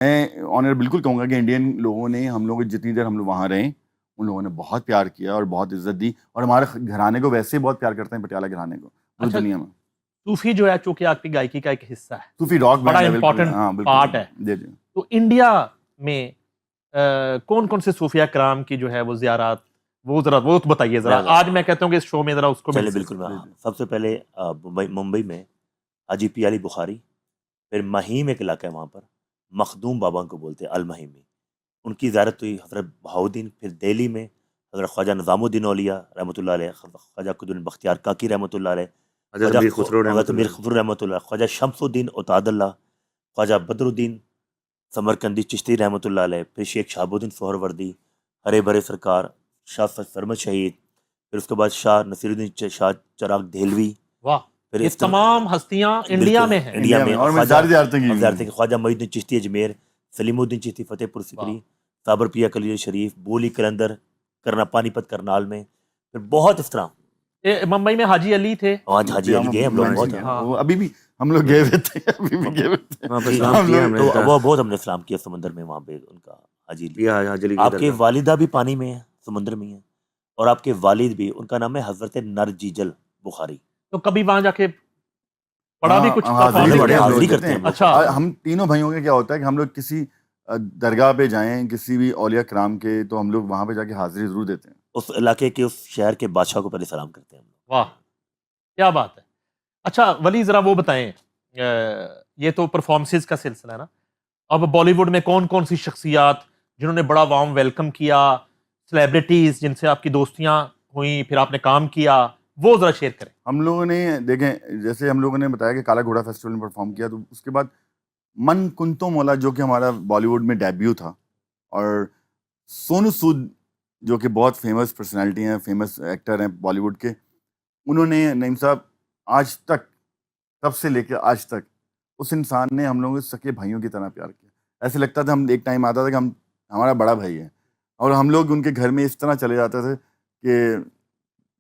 میں آنر بالکل کہوں گا کہ انڈین لوگوں نے ہم لوگوں جتنی دیر ہم لوگ وہاں رہے ان لوگوں نے بہت پیار کیا اور بہت عزت دی، اور ہمارے گھرانے کو ویسے ہی بہت پیار کرتے ہیں، پٹیالہ گھرانے کو پوری اچھا، دنیا میں۔ صوفی جو ہے چونکہ آپ کی گائکی کا ایک حصہ ہے، صوفی راک بڑا بینڈ ہے، بالکل، امپورٹنٹ ہاں بالکل پارٹ ہے، جی جی۔ تو انڈیا میں کون کون سے صوفیہ کرام کی جو ہے وہ زیارات، وہ ذرا وہ بتائیے ذرا، آج میں کہتا ہوں کہ اس شو میں ذرا اس کو بھی چلے بالکل۔ میں سب سے پہلے ممبئی میں حاجی پی علی بخاری، پھر مہیم ایک علاقہ ہے وہاں پر مخدوم بابا کو بولتے ہیں المہیمی، ان کی زیارت ہوئی حضرت بہاؤدین۔ پھر دہلی میں حضرت خواجہ نظام الدین اولیاء رحمۃ اللہ علیہ، خواجہ قطب بختیار کاکی رحمۃ اللہ علیہ، حضرت امیر خسرو رحمۃ اللہ، خواجہ شمس الدین اتاد اللہ، خواجہ بدر الدین سمرقندی چشتی رحمۃ اللہ علیہ، پھر شیخ شہاب الدین سہروردی، ہرے بھرے سرکار، شاہ سرمد شہید، پھر اس کے بعد شاہ نصیر الدین شاہ چراغ دہلوی۔ واہ، پھر یہ تمام ہستیاں انڈیا میں ہیں۔ انڈیا میں، اور میں ساری زیارتیں کی۔ خواجہ معین الدین چشتی اجمیر، سلیم الدین چشتی فتح پور سکری، صابر پیا کلیل شریف، بولی کلندر کرنا پانی پت کرنال میں، پھر بہت اس طرح۔ ممبئی میں حاجی علی تھے، آج حاجی علی گئے ہم لوگ بہت، وہ ابھی بھی ہم لوگ گئے ہوئے تھے، ابھی بھی گئے ہوئے تھے تو وہ بہت ہم نے اسلام کیا سمندر میں وہاں پہ ان کا حاجی علی۔ آپ کے والدہ بھی پانی میں ہیں، سمندر میں ہیں، اور آپ کے والد بھی، ان کا نام ہے حضرت نرجیجل بخاری۔ تو کبھی وہاں جا کے پڑھا بھی کچھ حاضری کرتے ہیں۔ اچھا، ہم تینوں بھائیوں کا کیا ہوتا ہے کہ ہم لوگ کسی درگاہ پہ جائیں، کسی بھی اولیاء کرام کے، تو ہم لوگ وہاں پہ جا کے حاضری ضرور دیتے ہیں، اس علاقے کے، اس شہر کے بادشاہ کو پہلے سلام کرتے ہیں۔ واہ کیا بات ہے۔ اچھا ولی ذرا وہ بتائیں، یہ تو پرفارمنسز کا سلسلہ ہے نا، اب بالی ووڈ میں کون کون سی شخصیات جنہوں نے بڑا وارم ویلکم کیا، سیلیبریٹیز جن سے آپ کی دوستیاں ہوئیں، پھر آپ نے کام کیا، وہ ذرا شیئر کریں۔ ہم لوگوں نے دیکھیں، جیسے ہم لوگوں نے بتایا کہ کالا گھوڑا فیسٹیول میں پرفارم کیا، تو اس کے بعد من کنتو مولا جو کہ ہمارا بالی ووڈ میں ڈیبیو تھا، اور سونو سود جو کہ بہت فیمس پرسنالٹی ہیں، فیمس ایکٹر ہیں بالی ووڈ کے، انہوں نے نعیم صاحب آج تک، تب سے لے کے آج تک اس انسان نے ہم لوگوں کو سکے بھائیوں کی طرح پیار کیا۔ ایسے لگتا تھا، ہم ایک ٹائم آتا تھا کہ ہمارا بڑا بھائی ہے، اور ہم لوگ ان کے گھر میں اس طرح چلے جاتے تھے کہ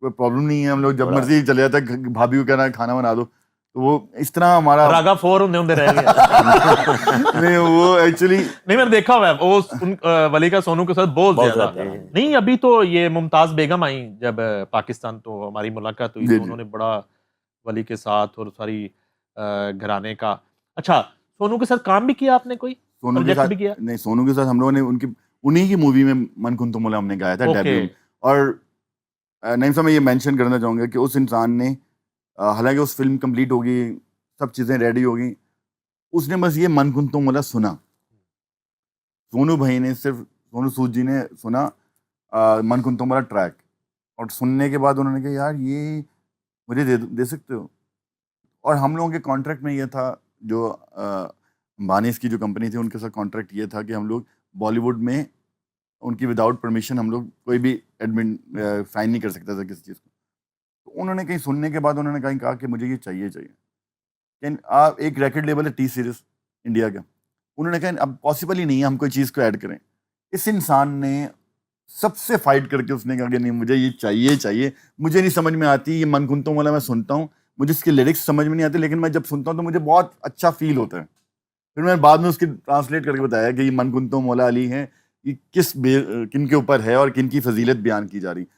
کوئی پرابلم نہیں ہے، ہم لوگ جب مرضی چلے جاتا ہے، بھابھی کو کہنا کھانا بنا دو، تو وہ اس طرح ہمارا راگا فور ہوندے رہ گئے۔ نہیں، وہ ایکچولی نہیں میں نے دیکھا ہوا ہے، وہ ولی کا سونو کے ساتھ بہت زیادہ نہیں، ابھی تو یہ ممتاز بیگم آئیں جب پاکستان، تو ہماری ملاقات ہوئی تو انہوں نے بڑا ولی کے ساتھ اور ساری گھرانے کا۔ اچھا سونو کے ساتھ کام بھی کیا آپ نے، کوئی سونو کے ساتھ؟ نہیں، سونو کے ساتھ ہم لوگوں نے انہی کی مووی میں من کنتو مولا ہم نے گایا تھا ڈیبیو۔ اور نعیم صاحب میں یہ مینشن کرنا چاہوں گا کہ اس انسان نے، حالانکہ اس فلم کمپلیٹ ہوگی، سب چیزیں ریڈی ہوگی، اس نے بس یہ من کنتو مولا سنا، سونو بھائی نے، صرف سونو سود جی نے سنا من کنتو مولا ٹریک، اور سننے کے بعد انہوں نے کہا یار یہ مجھے دے سکتے ہو؟ اور ہم لوگوں کے کانٹریکٹ میں یہ تھا، جو بانیس کی جو کمپنی تھی ان کے ساتھ کانٹریکٹ یہ تھا کہ ہم لوگ بالی ووڈ میں ان کی وداؤٹ پرمیشن ہم لوگ کوئی بھی سائن نہیں کر سکتا تھا کسی چیز کو۔ تو انہوں نے کہیں سننے کے بعد انہوں نے کہا کہ مجھے یہ چاہیے کہ آپ، ایک ریکارڈ لیبل ہے ٹی سیریز انڈیا کا، انہوں نے کہا اب پاسبل ہی نہیں ہے ہم کوئی چیز کو ایڈ کریں۔ اس انسان نے سب سے فائٹ کر کے اس نے کہا کہ نہیں مجھے یہ چاہیے، مجھے نہیں سمجھ میں آتی یہ من کنتو مولا، میں سنتا ہوں مجھے اس کے لیرکس سمجھ میں نہیں آتے، لیکن میں جب سنتا ہوں تو مجھے بہت اچھا فیل ہوتا ہے۔ پھر میں نے بعد میں اس کی ٹرانسلیٹ کر کے بتایا کہ یہ من کنتو مولا علی ہیں، یہ کن کے اوپر ہے اور کن کی فضیلت بیان کی جا رہی۔